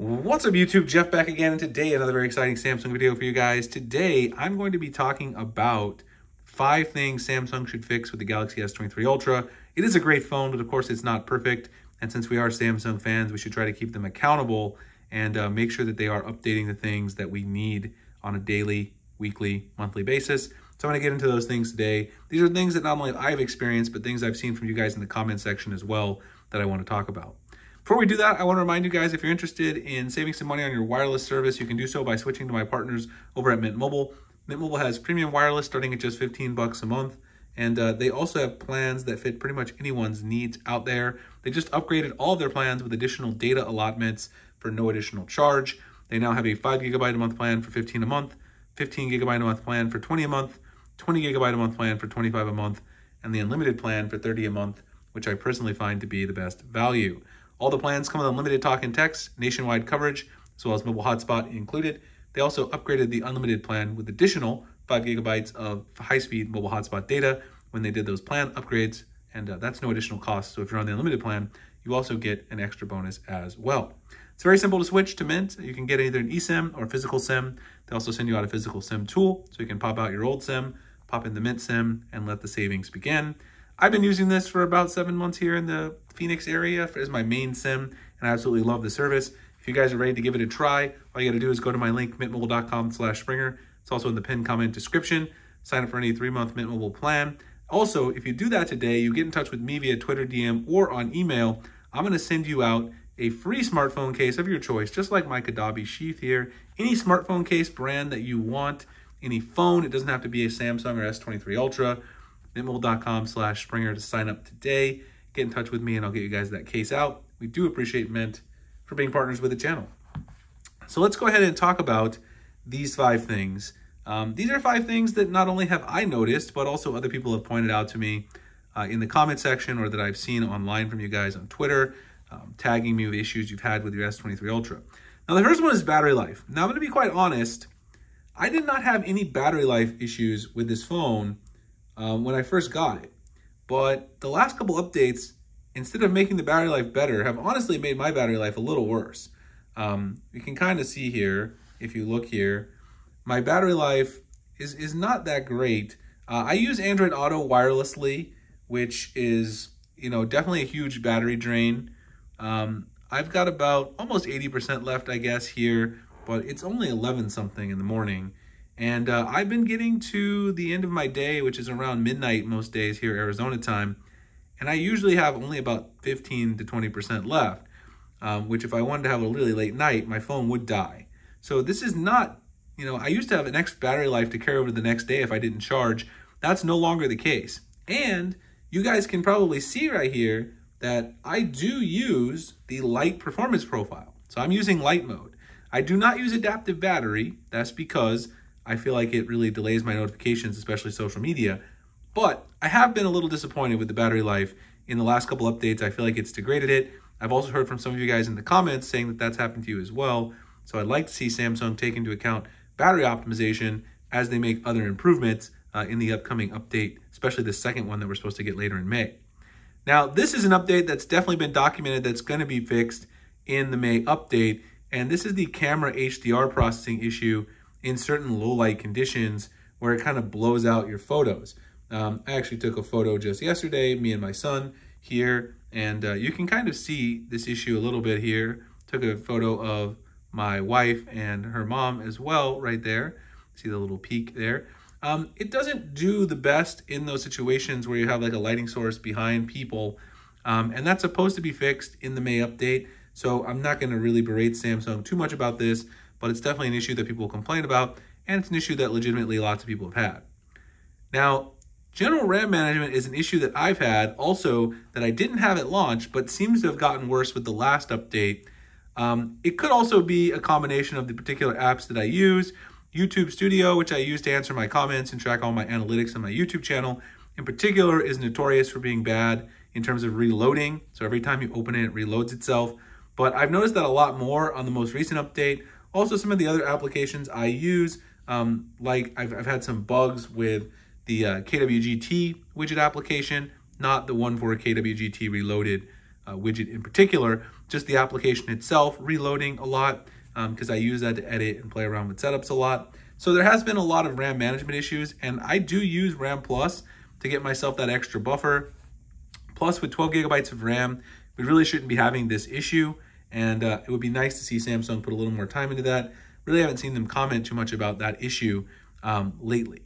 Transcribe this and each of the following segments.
What's up YouTube, Jeff back again, and today another very exciting Samsung video for you guys. Today I'm going to be talking about 5 things Samsung should fix with the Galaxy S23 Ultra. It is a great phone, but of course it's not perfect, and since we are Samsung fans, we should try to keep them accountable and make sure that they are updating the things that we need on a daily, weekly, monthly basis. So I'm going to get into those things today. These are things that not only I've experienced, but things I've seen from you guys in the comment section as well that I want to talk about. Before we do that, I want to remind you guys, if you're interested in saving some money on your wireless service, you can do so by switching to my partners over at Mint Mobile. Mint Mobile has premium wireless starting at just $15 a month, and they also have plans that fit pretty much anyone's needs out there. They just upgraded all of their plans with additional data allotments for no additional charge. They now have a 5 gigabyte a month plan for $15 a month, 15 gigabyte a month plan for $20 a month, 20 gigabyte a month plan for $25 a month, and the unlimited plan for $30 a month, which I personally find to be the best value. All the plans come with unlimited talk and text, nationwide coverage, as well as mobile hotspot included. They also upgraded the unlimited plan with additional 5 gigabytes of high-speed mobile hotspot data when they did those plan upgrades, and that's no additional cost. So if you're on the unlimited plan, you also get an extra bonus as well. It's very simple to switch to Mint. You can get either an eSIM or a physical SIM. They also send you out a physical SIM tool, so you can pop out your old SIM, pop in the Mint SIM, and let the savings begin. I've been using this for about 7 months here in the Phoenix area as my main SIM, and I absolutely love the service. If you guys are ready to give it a try, all you got to do is go to my link, mintmobile.com/Springer. It's also in the pinned comment description. Sign up for any 3-month Mint Mobile plan. Also, if you do that today, you get in touch with me via Twitter DM or on email. I'm going to send you out a free smartphone case of your choice, just like my Kadabi sheath here. Any smartphone case brand that you want, any phone. It doesn't have to be a Samsung or S23 Ultra. mintmobile.com/Springer to sign up today. Get in touch with me and I'll get you guys that case out. We do appreciate Mint for being partners with the channel. So let's go ahead and talk about these 5 things. These are 5 things that not only have I noticed, but also other people have pointed out to me in the comment section, or that I've seen online from you guys on Twitter, tagging me with issues you've had with your S23 Ultra. Now the first one is battery life. Now I'm going to be quite honest, I did not have any battery life issues with this phone when I first got it. But the last couple updates, instead of making the battery life better, have honestly made my battery life a little worse. You can kind of see here, if you look here, my battery life is not that great. I use Android Auto wirelessly, which is, definitely a huge battery drain. I've got about almost 80% left, I guess, here, but it's only 11 something in the morning. And I've been getting to the end of my day, which is around midnight most days here, Arizona time. And I usually have only about 15 to 20% left, which if I wanted to have a really late night, my phone would die. So this is not, I used to have an extra battery life to carry over to the next day if I didn't charge. That's no longer the case. And you guys can probably see right here that I do use the light performance profile. So I'm using light mode. I do not use adaptive battery. That's because I feel like it really delays my notifications, especially social media. But I have been a little disappointed with the battery life. In the last couple updates, I feel like it's degraded it. I've also heard from some of you guys in the comments saying that that's happened to you as well. So I'd like to see Samsung take into account battery optimization as they make other improvements in the upcoming update, especially the second one that we're supposed to get later in May. Now, this is an update that's definitely been documented that's going to be fixed in the May update. And this is the camera HDR processing issue in certain low light conditions where it kind of blows out your photos. I actually took a photo just yesterday, me and my son here, and you can kind of see this issue a little bit here. Took a photo of my wife and her mom as well right there. See the little peak there. It doesn't do the best in those situations where you have like a lighting source behind people, and that's supposed to be fixed in the May update. So I'm not going to really berate Samsung too much about this, but it's definitely an issue that people complain about, and it's an issue that legitimately lots of people have had. Now, general RAM management is an issue that I've had also that I didn't have at launch, but seems to have gotten worse with the last update. It could also be a combination of the particular apps that I use. YouTube Studio, which I use to answer my comments and track all my analytics on my YouTube channel, in particular is notorious for being bad in terms of reloading. So every time you open it, it reloads itself. But I've noticed that a lot more on the most recent update. Also, some of the other applications I use, like I've had some bugs with the KWGT widget application, not the one for KWGT Reloaded widget in particular, just the application itself reloading a lot because I use that to edit and play around with setups a lot. So there has been a lot of RAM management issues, and I do use RAM Plus to get myself that extra buffer. Plus, with 12 gigabytes of RAM, we really shouldn't be having this issue, and it would be nice to see Samsung put a little more time into that. Really haven't seen them comment too much about that issue lately.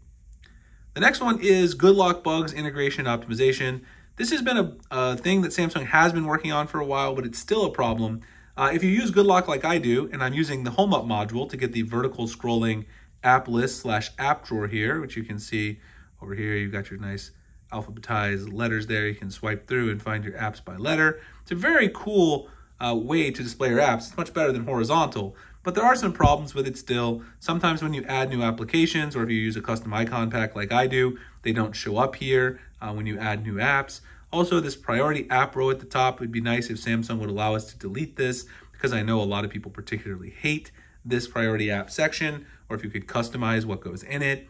The next one is good lock bugs, integration, optimization. This has been a thing that Samsung has been working on for a while, but it's still a problem. If you use good lock like I do, and I'm using the Home Up module to get the vertical scrolling app list / app drawer here, which you can see over here, you've got your nice alphabetized letters there. You can swipe through and find your apps by letter. It's a very cool way to display your apps. It's much better than horizontal, but there are some problems with it still. Sometimes when you add new applications, or if you use a custom icon pack like I do, they don't show up here when you add new apps. Also, this priority app row at the top, would be nice if Samsung would allow us to delete this, because I know a lot of people particularly hate this priority app section, or if you could customize what goes in it.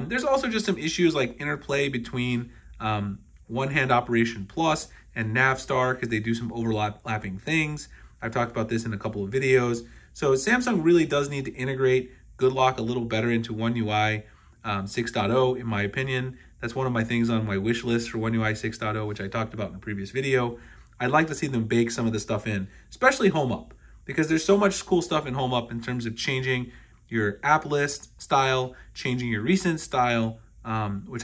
There's also just some issues like interplay between One Hand Operation Plus and Navstar, because they do some overlapping things. I've talked about this in a couple of videos. So Samsung really does need to integrate good lock a little better into One UI 6.0, in my opinion. That's one of my things on my wish list for One UI 6.0, which I talked about in a previous video. I'd like to see them bake some of the stuff in, especially Home Up, because there's so much cool stuff in Home Up in terms of changing your app list style, changing your recent style, which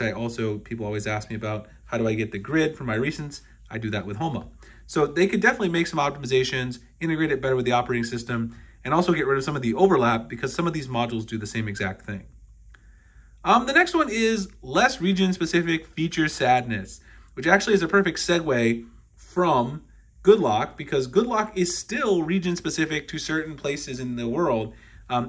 people always ask me about. How do I get the grid for my recents? I do that with Home Up. So they could definitely make some optimizations, integrate it better with the operating system, and also get rid of some of the overlap, because some of these modules do the same exact thing. The next one is less region-specific feature sadness, which actually is a perfect segue from good lock, because good lock is still region-specific to certain places in the world.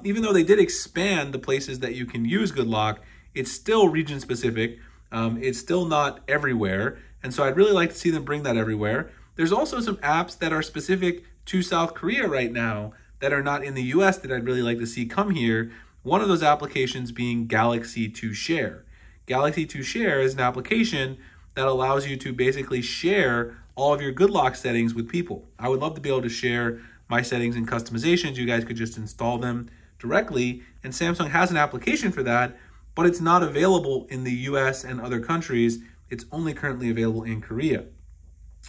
Even though they did expand the places that you can use good lock, it's still region-specific. It's still not everywhere, and so I'd really like to see them bring that everywhere. There's also some apps that are specific to South Korea right now that are not in the US that I'd really like to see come here. One of those applications being Galaxy to Share. Galaxy to Share is an application that allows you to basically share all of your good lock settings with people. I would love to be able to share my settings and customizations. You guys could just install them directly, and Samsung has an application for that, but it's not available in the US and other countries. It's only currently available in Korea.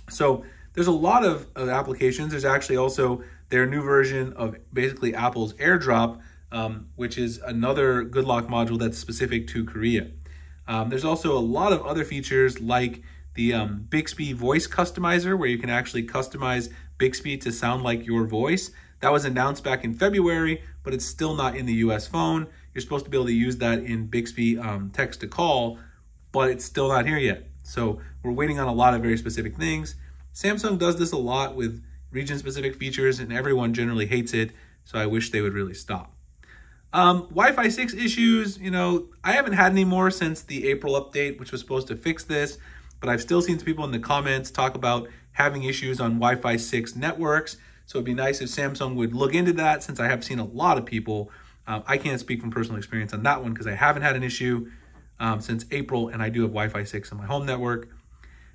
So there's a lot of applications. There's actually also their new version of basically Apple's AirDrop, which is another good lock module that's specific to Korea. There's also a lot of other features like the Bixby voice customizer, where you can actually customize Bixby to sound like your voice. That was announced back in February, but it's still not in the US phone. You're supposed to be able to use that in Bixby text to call, but it's still not here yet. So we're waiting on a lot of very specific things. Samsung does this a lot with region-specific features, and everyone generally hates it, so I wish they would really stop. Wi-Fi 6 issues, I haven't had any more since the April update, which was supposed to fix this, but I've still seen some people in the comments talk about having issues on Wi-Fi 6 networks. So it'd be nice if Samsung would look into that, since I have seen a lot of people. I can't speak from personal experience on that one because I haven't had an issue since April, and I do have Wi-Fi 6 on my home network.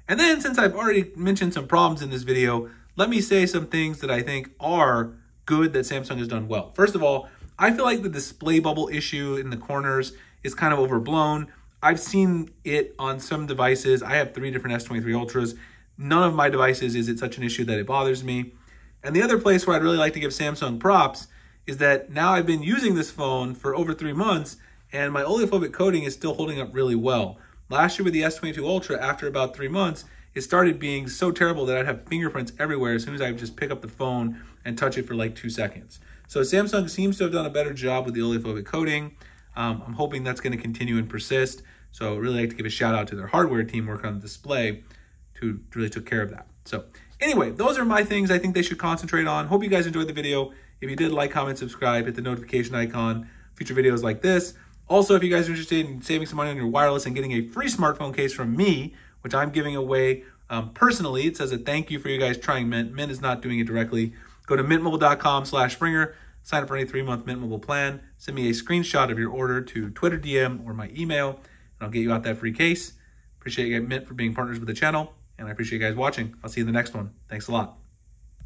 And then, since I've already mentioned some problems in this video, let me say some things that I think are good that Samsung has done well. First of all, I feel like the display bubble issue in the corners is kind of overblown. I've seen it on some devices. I have 3 different S23 Ultras. None of my devices is it such an issue that it bothers me. And the other place where I'd really like to give Samsung props is that now I've been using this phone for over 3 months, and my oleophobic coating is still holding up really well. Last year with the S22 Ultra, after about 3 months, it started being so terrible that I'd have fingerprints everywhere as soon as I would just pick up the phone and touch it for like 2 seconds. So Samsung seems to have done a better job with the oleophobic coating. I'm hoping that's going to continue and persist. So I'd really like to give a shout out to their hardware team working on the display who really took care of that. So anyway, those are my things I think they should concentrate on. Hope you guys enjoyed the video. If you did, like, comment, subscribe, hit the notification icon, future videos like this. Also, if you guys are interested in saving some money on your wireless and getting a free smartphone case from me, which I'm giving away personally, it says a thank you for you guys trying Mint. Mint is not doing it directly. Go to mintmobile.com/Springer, sign up for any 3-month Mint Mobile plan, send me a screenshot of your order to Twitter DM or my email, and I'll get you out that free case. Appreciate you, Mint, for being partners with the channel, and I appreciate you guys watching. I'll see you in the next one. Thanks a lot.